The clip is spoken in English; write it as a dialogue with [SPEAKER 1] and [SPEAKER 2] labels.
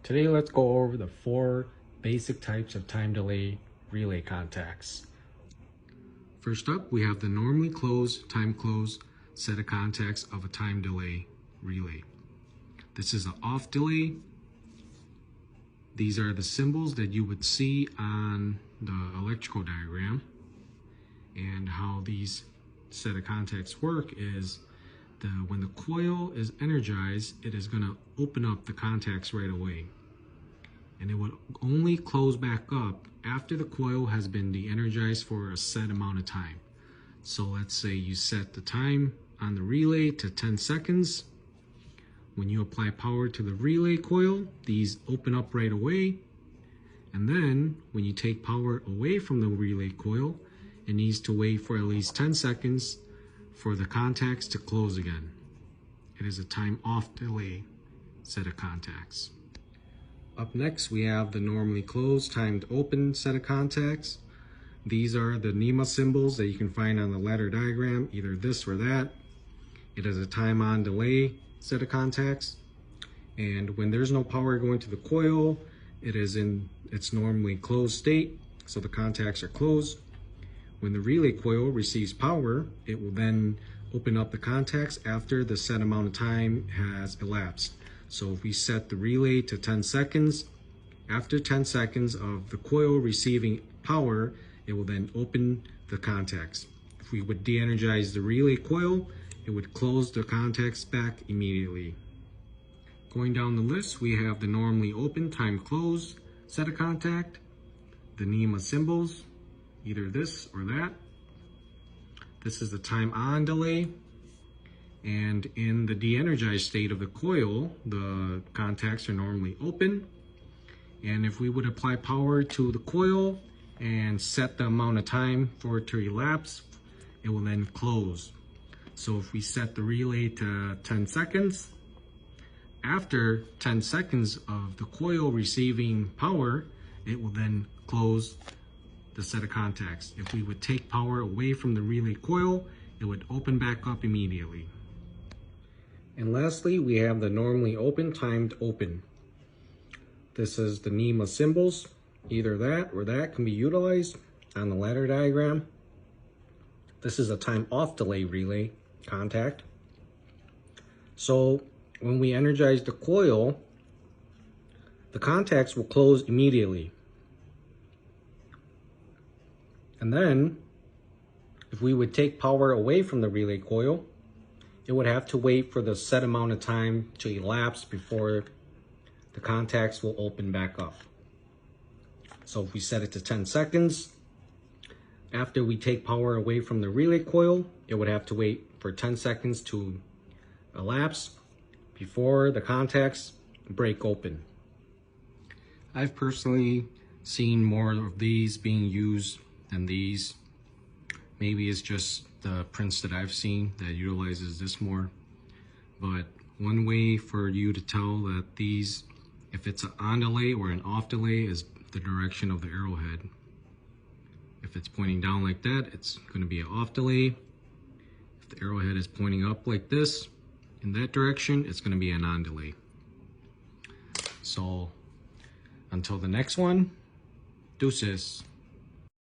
[SPEAKER 1] Today let's go over the 4 basic types of time delay relay contacts. First up, we have the normally closed, time closed set of contacts of a time delay relay. This is an off delay. These are the symbols that you would see on the electrical diagram. And how these set of contacts work is when the coil is energized, it is going to open up the contacts right away. And it would only close back up after the coil has been de-energized for a set amount of time. So let's say you set the time on the relay to 10 seconds. When you apply power to the relay coil, these open up right away. And then when you take power away from the relay coil, it needs to wait for at least 10 seconds for the contacts to close again. It is a time off delay set of contacts. Up next, we have the normally closed, timed open set of contacts. These are the NEMA symbols that you can find on the ladder diagram, either this or that. It is a time on delay set of contacts. And when there's no power going to the coil, it is in its normally closed state, so the contacts are closed. When the relay coil receives power, it will then open up the contacts after the set amount of time has elapsed. So if we set the relay to 10 seconds, after 10 seconds of the coil receiving power, it will then open the contacts. If we would de-energize the relay coil, it would close the contacts back immediately. Going down the list, we have the normally open, time closed set of contact, the NEMA symbols, either this or that. This is the time on delay. And in the de-energized state of the coil, the contacts are normally open. And if we would apply power to the coil and set the amount of time for it to elapse, it will then close. So if we set the relay to 10 seconds, after 10 seconds of the coil receiving power, it will then close the set of contacts. If we would take power away from the relay coil, it would open back up immediately. And lastly, we have the normally open, timed open. This is the NEMA symbols. Either that or that can be utilized on the ladder diagram. This is a time off delay relay contact. So when we energize the coil, the contacts will close immediately. And then if we would take power away from the relay coil, it would have to wait for the set amount of time to elapse before the contacts will open back up. So if we set it to 10 seconds, after we take power away from the relay coil, it would have to wait for 10 seconds to elapse before the contacts break open. I've personally seen more of these being used than these. Maybe it's just the prints that I've seen that utilizes this more. But one way for you to tell that these, if it's an on delay or an off delay, is the direction of the arrowhead. If it's pointing down like that, it's going to be an off delay. If the arrowhead is pointing up like this, in that direction, it's going to be an on delay. So until the next one, deuces.